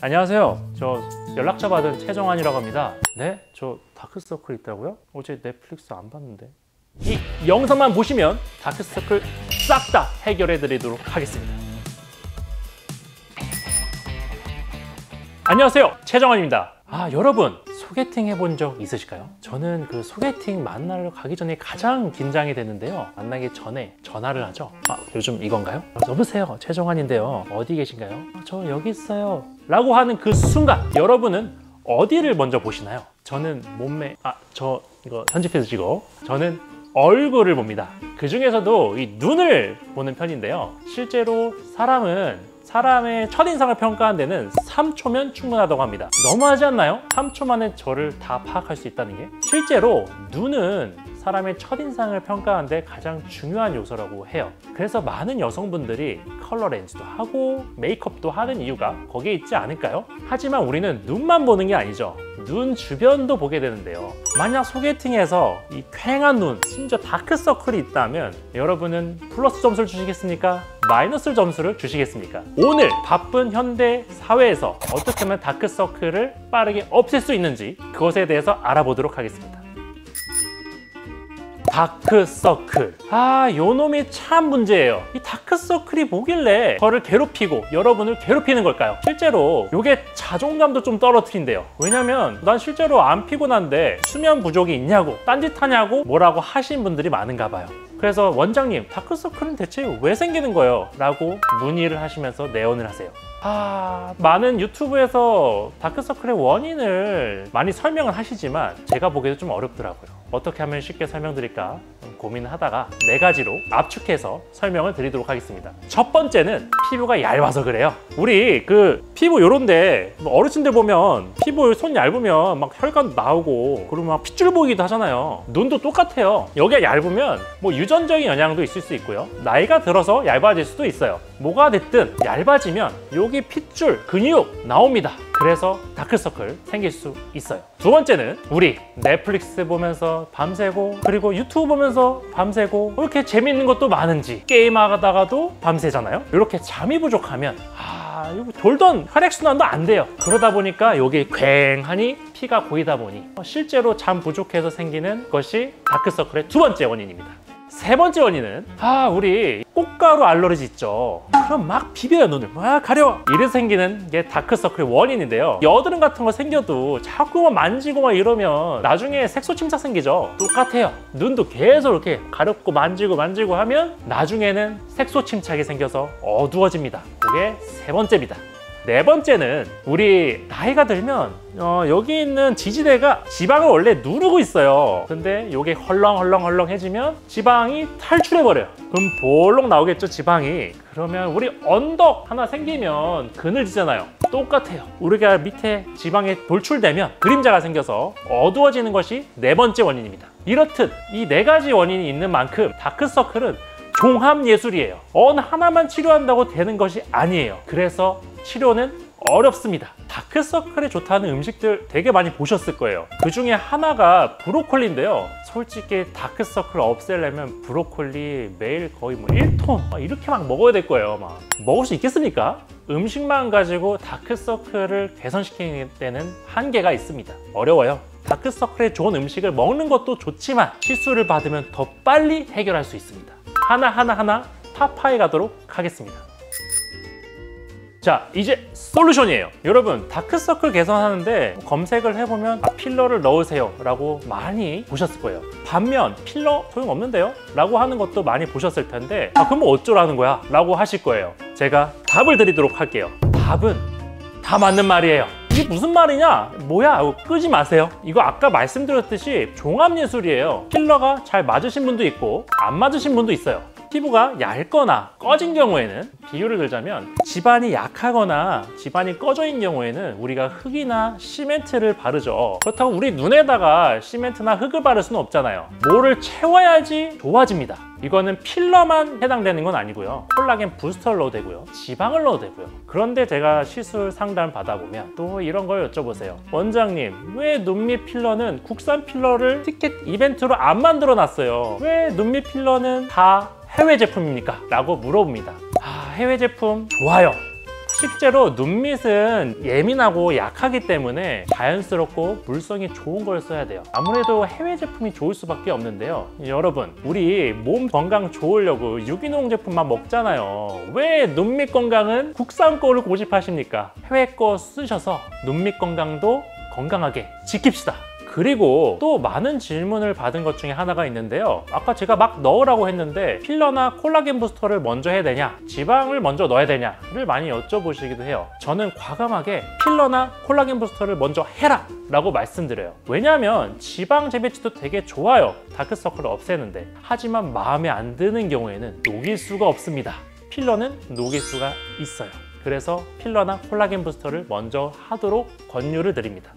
안녕하세요. 저 연락처 받은 최정환이라고 합니다. 네? 저 다크서클 있다고요? 어제 넷플릭스 안 봤는데. 이 영상만 보시면 다크서클 싹 다 해결해 드리도록 하겠습니다. 안녕하세요. 최정환입니다. 여러분 소개팅 해본 적 있으실까요? 저는 그 소개팅 만나러 가기 전에 가장 긴장이 되는데요. 만나기 전에 전화를 하죠. 요즘 이건가요? 여보세요, 최정환인데요. 어디 계신가요? 저 여기 있어요. 라고 하는 그 순간 여러분은 어디를 먼저 보시나요? 저는 몸매, 저 이거 편집해서 찍어. 저는 얼굴을 봅니다. 그 중에서도 이 눈을 보는 편인데요. 실제로 사람의 첫인상을 평가하는 데는 3초면 충분하다고 합니다. 너무하지 않나요? 3초 만에 저를 다 파악할 수 있다는 게? 실제로 눈은 사람의 첫인상을 평가하는 데 가장 중요한 요소라고 해요. 그래서 많은 여성분들이 컬러 렌즈도 하고 메이크업도 하는 이유가 거기에 있지 않을까요? 하지만 우리는 눈만 보는 게 아니죠. 눈 주변도 보게 되는데요. 만약 소개팅에서 이 퀭한 눈, 심지어 다크서클이 있다면 여러분은 플러스 점수를 주시겠습니까? 마이너스 점수를 주시겠습니까? 오늘 바쁜 현대 사회에서 어떻게 하면 다크서클을 빠르게 없앨 수 있는지 그것에 대해서 알아보도록 하겠습니다. 다크서클. 요놈이 참 문제예요. 이 다크서클이 뭐길래 저를 괴롭히고 여러분을 괴롭히는 걸까요? 실제로 이게 자존감도 좀 떨어뜨린대요. 왜냐면 난 실제로 안 피곤한데 수면 부족이 있냐고, 딴짓하냐고 뭐라고 하신 분들이 많은가 봐요. 그래서 원장님, 다크서클은 대체 왜 생기는 거예요? 라고 문의를 하시면서 내원을 하세요. 많은 유튜브에서 다크서클의 원인을 많이 설명을 하시지만 제가 보기에도 좀 어렵더라고요. 어떻게 하면 쉽게 설명드릴까 고민을 하다가 4가지로 압축해서 설명을 드리도록 하겠습니다. 첫 번째는 피부가 얇아서 그래요. 우리 그 피부 요런데 어르신들 보면 피부 손 얇으면 막 혈관 나오고 그리고 막 핏줄 보이기도 하잖아요. 눈도 똑같아요. 여기가 얇으면 뭐 유전적인 영향도 있을 수 있고요. 나이가 들어서 얇아질 수도 있어요. 뭐가 됐든 얇아지면 여기 핏줄, 근육 나옵니다. 그래서 다크서클 생길 수 있어요. 두 번째는 우리 넷플릭스 보면서 밤새고 그리고 유튜브 보면서 밤새고 이렇게 재밌는 것도 많은지 게임하다가도 밤새잖아요. 이렇게 잠이 부족하면 돌던 혈액순환도 안 돼요. 그러다 보니까 여기 괭하니 피가 고이다 보니 실제로 잠 부족해서 생기는 것이 다크서클의 두 번째 원인입니다. 세 번째 원인은 우리 꽃가루 알러지 있죠. 그럼 막 비벼요. 눈을 막 가려. 이래서 생기는 게 다크서클의 원인인데요. 여드름 같은 거 생겨도 자꾸만 만지고 막 이러면 나중에 색소 침착 생기죠. 똑같아요. 눈도 계속 이렇게 가렵고 만지고 하면 나중에는 색소 침착이 생겨서 어두워집니다. 그게 세 번째입니다. 네 번째는 우리 나이가 들면 여기 있는 지지대가 지방을 원래 누르고 있어요. 근데 이게 헐렁해지면 지방이 탈출해버려요. 그럼 볼록 나오겠죠, 지방이. 그러면 우리 언덕 하나 생기면 그늘지잖아요. 똑같아요. 우리가 밑에 지방이 돌출되면 그림자가 생겨서 어두워지는 것이 네 번째 원인입니다. 이렇듯 이 4가지 원인이 있는 만큼 다크서클은 종합예술이에요. 어느 하나만 치료한다고 되는 것이 아니에요. 그래서 치료는 어렵습니다. 다크서클에 좋다는 음식들 되게 많이 보셨을 거예요. 그 중에 하나가 브로콜리인데요. 솔직히 다크서클 없애려면 브로콜리 매일 거의 1톤 이렇게 막 먹어야 될 거예요. 먹을 수 있겠습니까? 음식만 가지고 다크서클을 개선시키는 데는 한계가 있습니다. 어려워요. 다크서클에 좋은 음식을 먹는 것도 좋지만 실수를 받으면 더 빨리 해결할 수 있습니다. 하나하나 탑5 가도록 하겠습니다. 자, 이제 솔루션이에요. 여러분, 다크서클 개선하는데 검색을 해보면 필러를 넣으세요 라고 많이 보셨을 거예요. 반면 필러 소용없는데요? 라고 하는 것도 많이 보셨을 텐데 그럼 뭐 어쩌라는 거야? 라고 하실 거예요. 제가 답을 드리도록 할게요. 답은 다 맞는 말이에요. 이게 무슨 말이냐? 뭐야? 끄지 마세요. 이거 아까 말씀드렸듯이 종합예술이에요. 필러가 잘 맞으신 분도 있고 안 맞으신 분도 있어요. 피부가 얇거나 꺼진 경우에는, 비유를 들자면 집안이 약하거나 집안이 꺼져 있는 경우에는 우리가 흙이나 시멘트를 바르죠. 그렇다고 우리 눈에다가 시멘트나 흙을 바를 수는 없잖아요. 뭐를 채워야지 좋아집니다. 이거는 필러만 해당되는 건 아니고요. 콜라겐 부스터를 넣어도 되고요. 지방을 넣어도 되고요. 그런데 제가 시술 상담 받아보면 또 이런 걸 여쭤보세요. 원장님, 왜 눈밑 필러는 국산 필러를 티켓 이벤트로 안 만들어 놨어요? 왜 눈밑 필러는 다 해외 제품입니까? 라고 물어봅니다. 해외 제품 좋아요. 실제로 눈밑은 예민하고 약하기 때문에 자연스럽고 물성이 좋은 걸 써야 돼요. 아무래도 해외 제품이 좋을 수밖에 없는데요. 여러분, 우리 몸 건강 좋으려고 유기농 제품만 먹잖아요. 왜 눈밑 건강은 국산 거를 고집하십니까? 해외 거 쓰셔서 눈밑 건강도 건강하게 지킵시다. 그리고 또 많은 질문을 받은 것 중에 하나가 있는데요. 아까 제가 막 넣으라고 했는데 필러나 콜라겐 부스터를 먼저 해야 되냐, 지방을 먼저 넣어야 되냐를 많이 여쭤보시기도 해요. 저는 과감하게 필러나 콜라겐 부스터를 먼저 해라 라고 말씀드려요. 왜냐하면 지방 재배치도 되게 좋아요. 다크서클을 없애는데. 하지만 마음에 안 드는 경우에는 녹일 수가 없습니다. 필러는 녹일 수가 있어요. 그래서 필러나 콜라겐 부스터를 먼저 하도록 권유를 드립니다.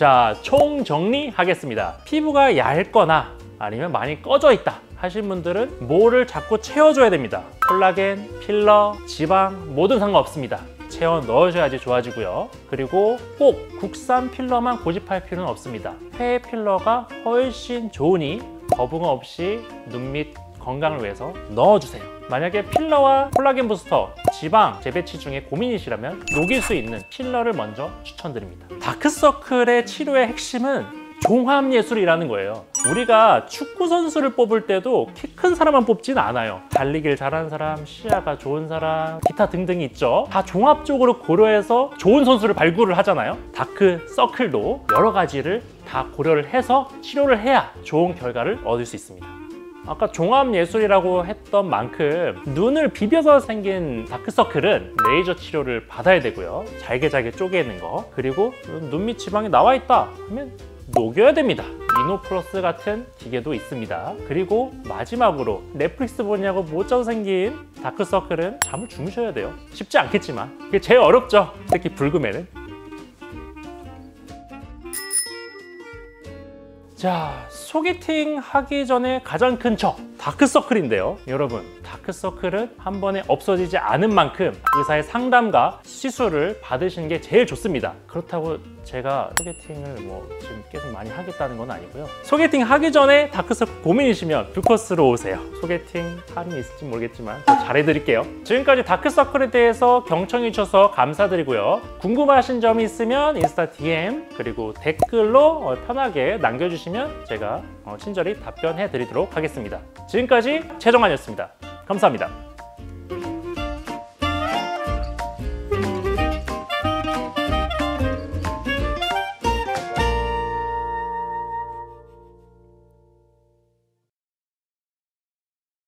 자, 총 정리하겠습니다. 피부가 얇거나 아니면 많이 꺼져 있다 하신 분들은 뭐를 자꾸 채워줘야 됩니다. 콜라겐, 필러, 지방 뭐든 상관없습니다. 채워 넣으셔야지 좋아지고요. 그리고 꼭 국산 필러만 고집할 필요는 없습니다. 해외 필러가 훨씬 좋으니 거부감 없이 눈밑 건강을 위해서 넣어주세요. 만약에 필러와 콜라겐 부스터, 지방 재배치 중에 고민이시라면 녹일 수 있는 필러를 먼저 추천드립니다. 다크서클의 치료의 핵심은 종합예술이라는 거예요. 우리가 축구 선수를 뽑을 때도 키 큰 사람만 뽑진 않아요. 달리기를 잘하는 사람, 시야가 좋은 사람, 기타 등등이 있죠. 다 종합적으로 고려해서 좋은 선수를 발굴을 하잖아요. 다크서클도 여러 가지를 다 고려를 해서 치료를 해야 좋은 결과를 얻을 수 있습니다. 아까 종합예술이라고 했던 만큼 눈을 비벼서 생긴 다크서클은 레이저 치료를 받아야 되고요. 잘게 쪼개는 거. 그리고 눈밑 지방이 나와 있다 하면 녹여야 됩니다. 이노플러스 같은 기계도 있습니다. 그리고 마지막으로 넷플릭스 보냐고 못 자서 생긴 다크서클은 잠을 주무셔야 돼요. 쉽지 않겠지만 그게 제일 어렵죠. 특히 불금에는. 자, 소개팅 하기 전에 가장 큰 적, 다크서클인데요. 여러분, 다크서클은 한 번에 없어지지 않은 만큼 의사의 상담과 시술을 받으시는 게 제일 좋습니다. 그렇다고 제가 소개팅을 지금 계속 많이 하겠다는 건 아니고요. 소개팅 하기 전에 다크서클 고민이시면 뷰커스로 오세요. 소개팅 할인이 있을지 모르겠지만 더 잘해드릴게요. 지금까지 다크서클에 대해서 경청해 주셔서 감사드리고요. 궁금하신 점이 있으면 인스타 DM 그리고 댓글로 편하게 남겨주시면 제가 친절히 답변해 드리도록 하겠습니다. 지금까지 최정환이었습니다. 감사합니다.